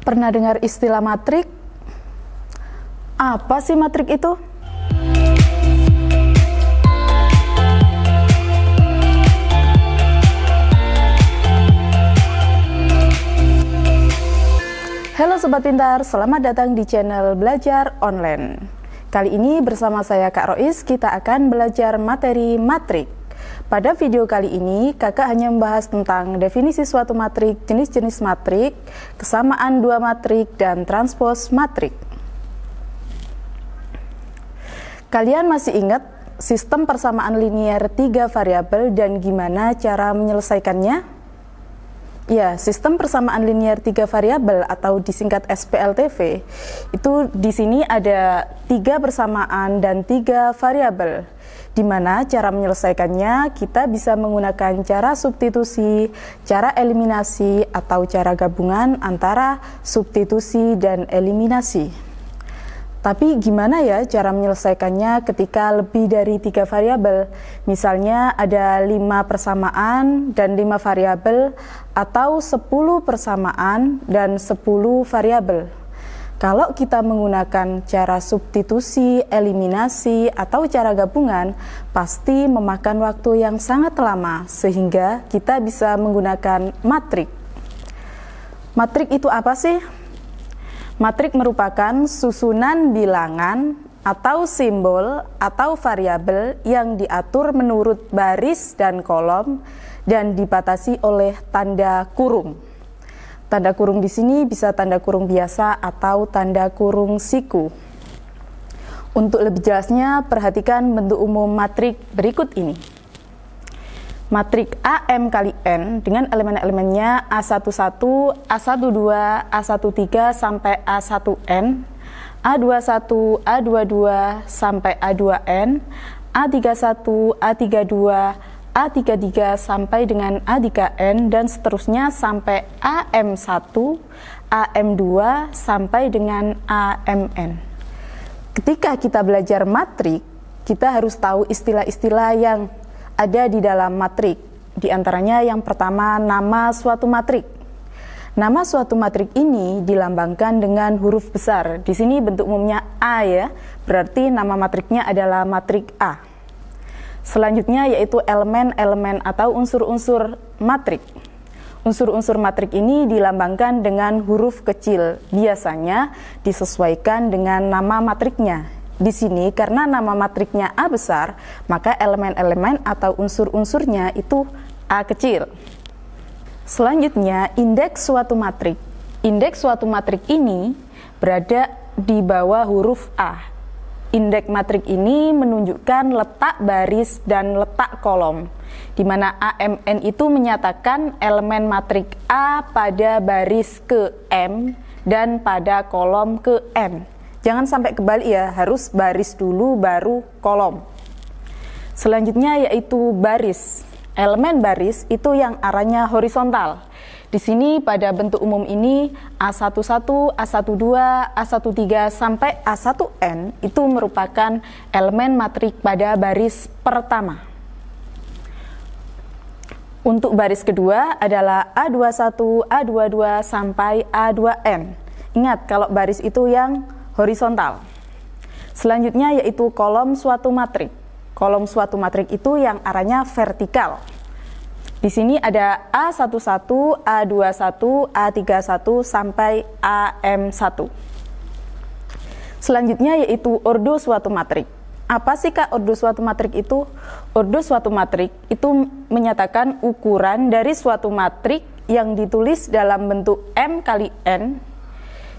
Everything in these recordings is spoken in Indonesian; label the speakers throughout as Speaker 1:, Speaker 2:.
Speaker 1: Pernah dengar istilah matrik? Apa sih matrik itu? Halo Sobat Pintar, selamat datang di channel Belajar Online. Kali ini bersama saya Kak Rois, kita akan belajar materi matrik. Pada video kali ini, kakak hanya membahas tentang definisi suatu matrik, jenis-jenis matrik, kesamaan dua matrik, dan transpos matrik. Kalian masih ingat sistem persamaan linier 3 variabel dan gimana cara menyelesaikannya? Ya, sistem persamaan linier 3 variabel atau disingkat SPLTV, itu di sini ada 3 persamaan dan 3 variabel. Di mana cara menyelesaikannya kita bisa menggunakan cara substitusi, cara eliminasi, atau cara gabungan antara substitusi dan eliminasi. Tapi gimana ya cara menyelesaikannya ketika lebih dari 3 variabel? Misalnya ada 5 persamaan dan 5 variabel, atau 10 persamaan dan 10 variabel. Kalau kita menggunakan cara substitusi, eliminasi, atau cara gabungan, pasti memakan waktu yang sangat lama, sehingga kita bisa menggunakan matrik. Matrik itu apa sih? Matrik merupakan susunan bilangan atau simbol atau variabel yang diatur menurut baris dan kolom dan dibatasi oleh tanda kurung. Tanda kurung di sini bisa tanda kurung biasa atau tanda kurung siku. Untuk lebih jelasnya, perhatikan bentuk umum matrik berikut ini. Matrik AM kali N dengan elemen-elemennya A11, A12, A13 sampai A1N, A21, A22 sampai A2N, A31, A32, A33 sampai dengan A3N, dan seterusnya sampai AM1, AM2 sampai dengan AMN. Ketika kita belajar matrik, kita harus tahu istilah-istilah yang ada di dalam matrik. Di antaranya yang pertama, nama suatu matrik. Nama suatu matrik ini dilambangkan dengan huruf besar. Di sini bentuk umumnya A ya, berarti nama matriknya adalah matrik A. Selanjutnya yaitu elemen-elemen atau unsur-unsur matrik. Unsur-unsur matrik ini dilambangkan dengan huruf kecil, biasanya disesuaikan dengan nama matriknya. Di sini karena nama matriknya A besar, maka elemen-elemen atau unsur-unsurnya itu A kecil. Selanjutnya, indeks suatu matrik. Indeks suatu matrik ini berada di bawah huruf A. Indeks matrik ini menunjukkan letak baris dan letak kolom, di mana AMN itu menyatakan elemen matrik A pada baris ke M dan pada kolom ke N. Jangan sampai kebalik ya, harus baris dulu baru kolom. Selanjutnya yaitu baris. Elemen baris itu yang arahnya horizontal. Di sini pada bentuk umum ini A11, A12, A13 sampai A1N itu merupakan elemen matrik pada baris pertama. Untuk baris kedua adalah A21, A22 sampai A2N. Ingat kalau baris itu yang horizontal. Selanjutnya yaitu kolom suatu matrik. Kolom suatu matrik itu yang arahnya vertikal. Di sini ada A11, A21, A31 sampai AM1. Selanjutnya yaitu ordo suatu matrik. Apa sih Kak ordo suatu matrik itu? Ordo suatu matrik itu menyatakan ukuran dari suatu matrik yang ditulis dalam bentuk M kali N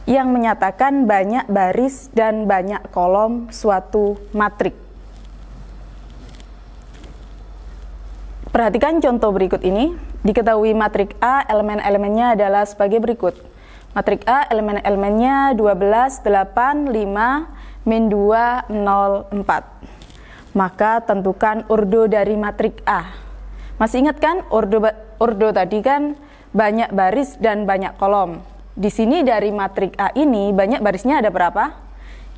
Speaker 1: yang menyatakan banyak baris dan banyak kolom suatu matrik. Perhatikan contoh berikut ini. Diketahui matrik A elemen-elemennya adalah sebagai berikut. Matrik A elemen-elemennya 12, 8, 5, min 2, 0, 4. Maka tentukan ordo dari matrik A. Masih ingat kan ordo tadi kan banyak baris dan banyak kolom. Di sini dari matrik A ini banyak barisnya ada berapa?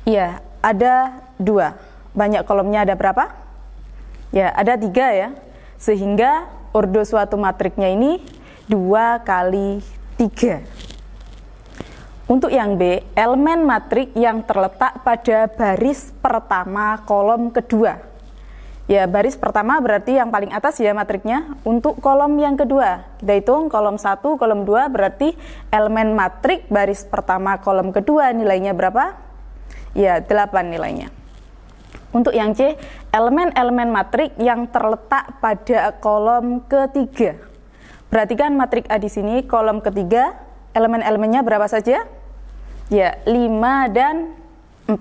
Speaker 1: Iya, ada 2. Banyak kolomnya ada berapa? Ya, ada 3 ya. Sehingga ordo suatu matriknya ini 2 kali 3. Untuk yang B, elemen matrik yang terletak pada baris pertama kolom kedua. Ya, baris pertama berarti yang paling atas ya matriknya. Untuk kolom yang kedua, kita hitung kolom 1, kolom 2 berarti elemen matrik baris pertama kolom kedua nilainya berapa? Ya, 8 nilainya. Untuk yang C, elemen-elemen matrik yang terletak pada kolom ketiga. Perhatikan matrik A di sini, kolom ketiga, elemen-elemennya berapa saja? Ya, 5 dan 4.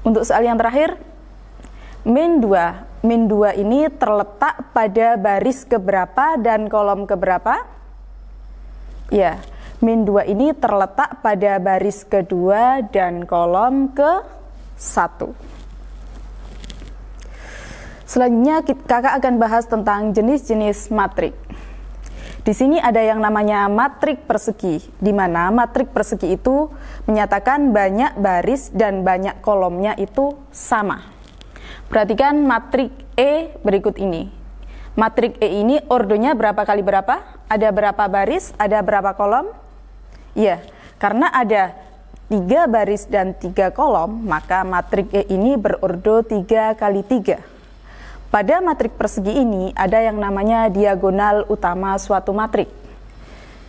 Speaker 1: Untuk soal yang terakhir, min 2. Min 2 ini terletak pada baris keberapa dan kolom keberapa? Ya, min 2 ini terletak pada baris kedua dan kolom ke-1. Selanjutnya kakak akan bahas tentang jenis-jenis matrik. Di sini ada yang namanya matrik persegi, di mana matrik persegi itu menyatakan banyak baris dan banyak kolomnya itu sama. Perhatikan matrik E berikut ini. Matrik E ini ordonya berapa kali berapa? Ada berapa baris? Ada berapa kolom? Ya, karena ada 3 baris dan 3 kolom, maka matrik E ini berordo 3 kali 3. Pada matrik persegi ini ada yang namanya diagonal utama suatu matrik.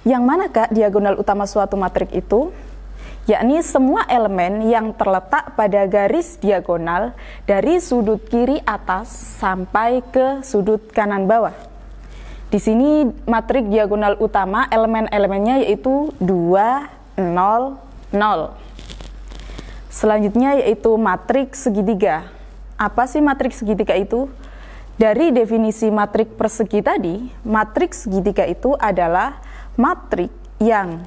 Speaker 1: Yang mana Kak diagonal utama suatu matrik itu? Yakni semua elemen yang terletak pada garis diagonal dari sudut kiri atas sampai ke sudut kanan bawah. Di sini matrik diagonal utama elemen-elemennya yaitu 2, 0, 0. Selanjutnya yaitu matrik segitiga. Apa sih matrik segitiga itu? Dari definisi matrik persegi tadi, matrik segitiga itu adalah matrik yang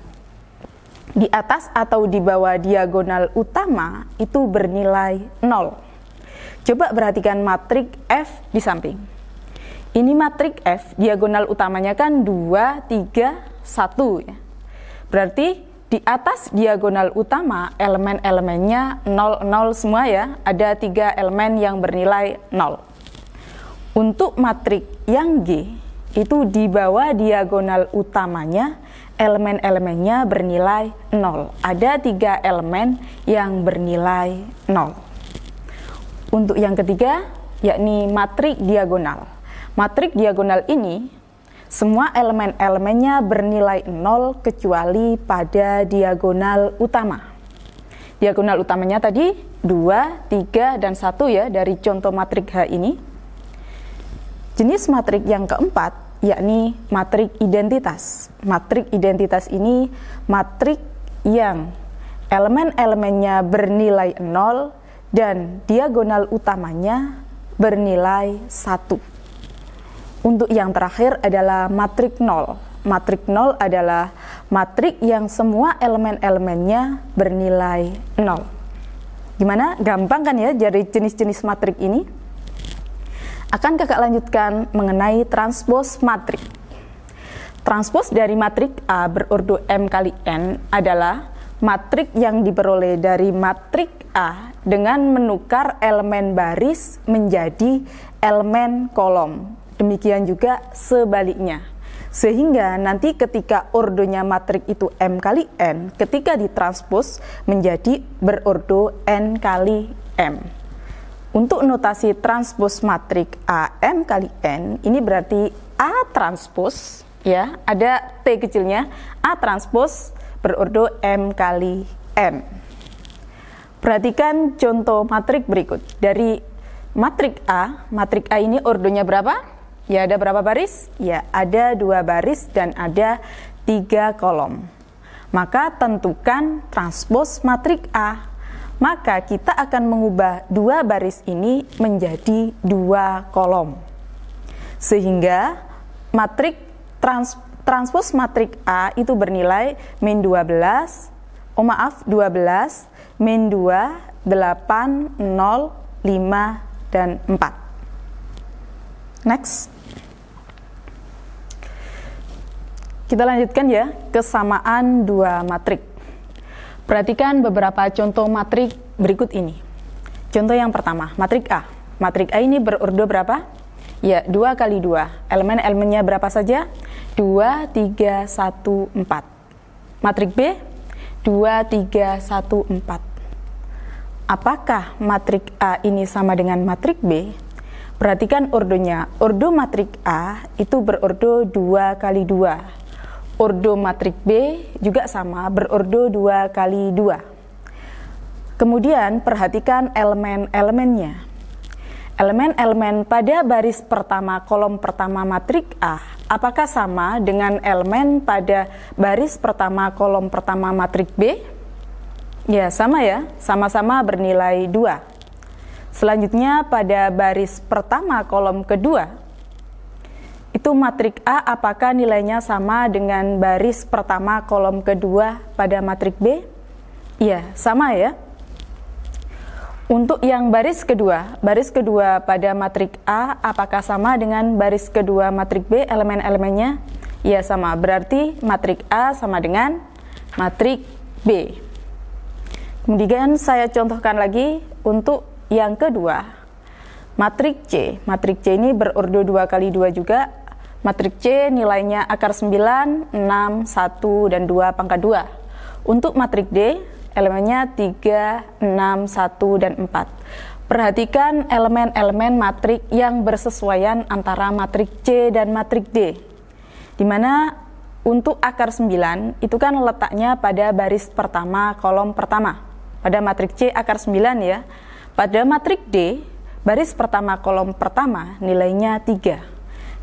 Speaker 1: di atas atau di bawah diagonal utama itu bernilai 0. Coba perhatikan matrik F di samping. Ini matrik F, diagonal utamanya kan 2, 3, 1 ya. Berarti di atas diagonal utama elemen-elemennya 0, 0 semua ya. Ada 3 elemen yang bernilai 0. Untuk matrik yang G, itu di bawah diagonal utamanya, elemen-elemennya bernilai 0. Ada 3 elemen yang bernilai 0. Untuk yang ketiga, yakni matrik diagonal. Matrik diagonal ini, semua elemen-elemennya bernilai 0 kecuali pada diagonal utama. Diagonal utamanya tadi 2, 3, dan 1 ya, dari contoh matrik H ini. Jenis matrik yang keempat, yakni matrik identitas. Matrik identitas ini matrik yang elemen-elemennya bernilai 0 dan diagonal utamanya bernilai 1. Untuk yang terakhir adalah matrik 0. Matrik 0 adalah matrik yang semua elemen-elemennya bernilai 0. Gimana? Gampang kan ya dari jenis-jenis matrik ini? Akan kakak lanjutkan mengenai transpos matrik. Transpos dari matrik A berordo M kali N adalah matrik yang diperoleh dari matrik A dengan menukar elemen baris menjadi elemen kolom. Demikian juga sebaliknya. Sehingga nanti ketika ordonya matrik itu M kali N, ketika ditranspos menjadi berordo N kali M. Untuk notasi transpos matrik AM kali N, ini berarti A transpos, ya, ada T kecilnya, A transpos berordo M kali N. Perhatikan contoh matrik berikut. Dari matrik A ini ordonya berapa? Ya, ada berapa baris? Ya, ada 2 baris dan ada 3 kolom. Maka tentukan transpos matrik A. Maka kita akan mengubah 2 baris ini menjadi 2 kolom. Sehingga matrik transpos matrik A itu bernilai min 12, 12, min 2, 8, 0, 5, dan 4. Next. Kita lanjutkan ya, kesamaan 2 matrik. Perhatikan beberapa contoh matrik berikut ini. Contoh yang pertama, matrik A. Matrik A ini berordo berapa? Ya, 2 kali 2. Elemen-elemennya berapa saja? 2, 3, 1, 4. Matrik B 2, 3, 1, 4. Apakah matrik A ini sama dengan matrik B? Perhatikan ordonya. Ordo matrik A itu berordo 2 kali 2. Ordo matrik B juga sama, berordo 2 kali 2. Kemudian perhatikan elemen-elemennya. Elemen-elemen pada baris pertama kolom pertama matrik A apakah sama dengan elemen pada baris pertama kolom pertama matrik B? Ya, sama ya, sama-sama bernilai 2. Selanjutnya pada baris pertama kolom kedua, itu matrik A apakah nilainya sama dengan baris pertama kolom kedua pada matrik B? Ya, sama ya. Untuk yang baris kedua pada matrik A apakah sama dengan baris kedua matrik B elemen-elemennya? Ya, sama. Berarti matrik A sama dengan matrik B. Kemudian saya contohkan lagi untuk yang kedua, matrik C. Matrik C ini berordo 2 kali 2 juga. Matrik C nilainya akar 9, 6, 1, dan 2 pangkat 2. Untuk matrik D, elemennya 3, 6, 1, dan 4. Perhatikan elemen-elemen matrik yang bersesuaian antara matrik C dan matrik D. Di mana untuk akar 9 itu kan letaknya pada baris pertama kolom pertama. Pada matrik C akar 9 ya. Pada matrik D, baris pertama kolom pertama nilainya 3.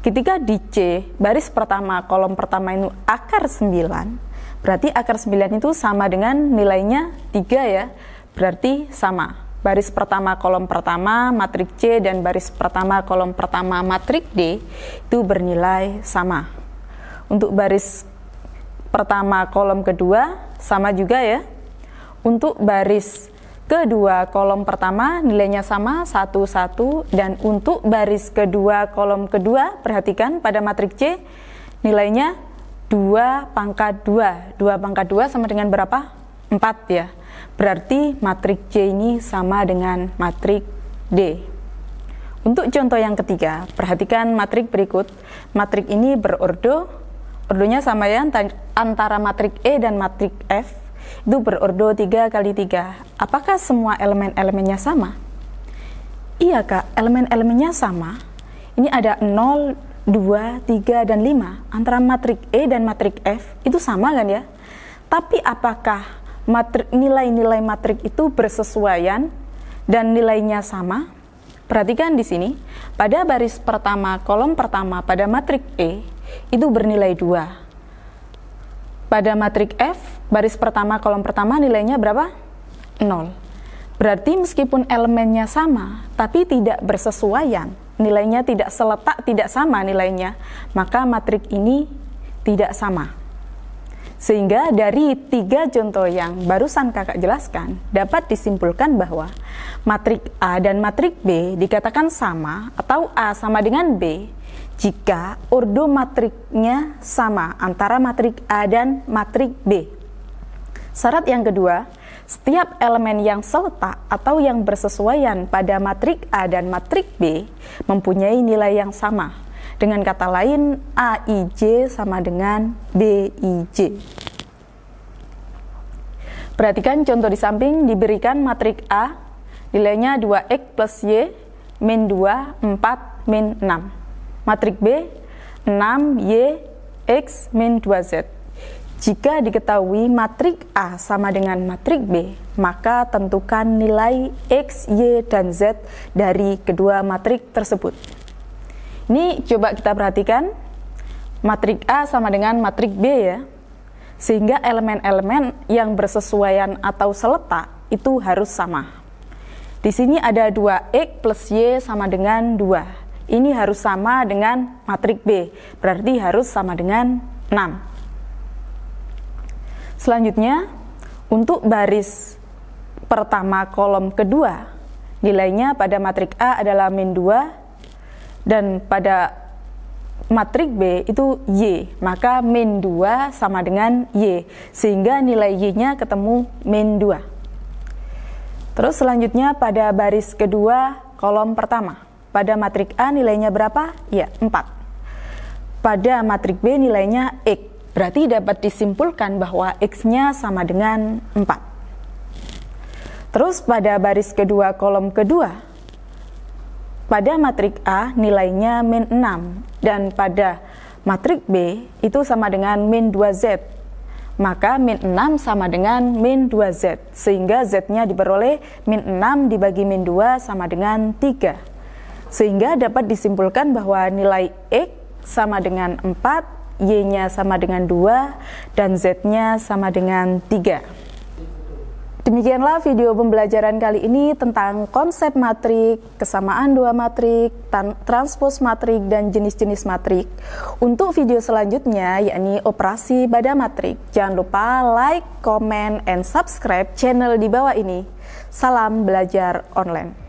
Speaker 1: Ketika di C, baris pertama kolom pertama itu akar 9, berarti akar 9 itu sama dengan nilainya 3 ya. Berarti sama. Baris pertama kolom pertama matrik C dan baris pertama kolom pertama matrik D itu bernilai sama. Untuk baris pertama kolom kedua sama juga ya. Untuk baris kedua kolom pertama nilainya sama 1, 1, dan untuk baris kedua kolom kedua perhatikan pada matrik C nilainya 2 pangkat 2. 2 pangkat 2 sama dengan berapa? 4 ya. Berarti matrik C ini sama dengan matrik D. Untuk contoh yang ketiga, perhatikan matrik berikut. Matrik ini berordo, ordonya sama ya antara matrik E dan matrik F. Itu berordo 3 kali 3. Apakah semua elemen-elemennya sama? Iya Kak, elemen-elemennya sama. Ini ada 0, 2, 3, dan 5. Antara matrik E dan matrik F itu sama kan ya? Tapi apakah nilai-nilai matrik itu bersesuaian dan nilainya sama? Perhatikan di sini, pada baris pertama kolom pertama pada matrik E itu bernilai 2. Pada matrik F, baris pertama kolom pertama nilainya berapa? 0. Berarti meskipun elemennya sama, tapi tidak bersesuaian, nilainya tidak seletak, tidak sama nilainya, maka matrik ini tidak sama. Sehingga dari 3 contoh yang barusan kakak jelaskan, dapat disimpulkan bahwa matrik A dan matrik B dikatakan sama atau A sama dengan B, jika ordo matriknya sama antara matrik A dan matrik B. Syarat yang kedua, setiap elemen yang seletak atau yang bersesuaian pada matrik A dan matrik B mempunyai nilai yang sama. Dengan kata lain, AIJ sama dengan BIJ. Perhatikan contoh di samping, diberikan matrik A, nilainya 2X plus Y, min 2, 4, min 6. Matrik B, 6Y, X, min 2Z. Jika diketahui matrik A sama dengan matrik B, maka tentukan nilai X, Y, dan Z dari kedua matrik tersebut. Ini coba kita perhatikan, matrik A sama dengan matrik B ya. Sehingga elemen-elemen yang bersesuaian atau seletak itu harus sama. Di sini ada 2X plus Y sama dengan 2. Ini harus sama dengan matrik B, berarti harus sama dengan 6. Selanjutnya, untuk baris pertama kolom kedua, nilainya pada matrik A adalah min 2, dan pada matrik B itu Y, maka min 2 sama dengan Y, sehingga nilai Y-nya ketemu min 2. Terus selanjutnya pada baris kedua kolom pertama, pada matrik A nilainya berapa? Ya, 4. Pada matrik B nilainya X. Berarti dapat disimpulkan bahwa X-nya sama dengan 4. Terus pada baris kedua kolom kedua, pada matrik A nilainya min 6, dan pada matrik B itu sama dengan min 2Z. Maka min 6 sama dengan min 2Z, sehingga Z-nya diperoleh min 6 dibagi min 2 sama dengan 3. Sehingga dapat disimpulkan bahwa nilai X sama dengan 4, Y-nya sama dengan 2, dan Z-nya sama dengan 3. Demikianlah video pembelajaran kali ini tentang konsep matrik, kesamaan dua matrik, transpos matrik, dan jenis-jenis matrik. Untuk video selanjutnya, yakni operasi pada matrik, jangan lupa like, comment, and subscribe channel di bawah ini. Salam belajar online.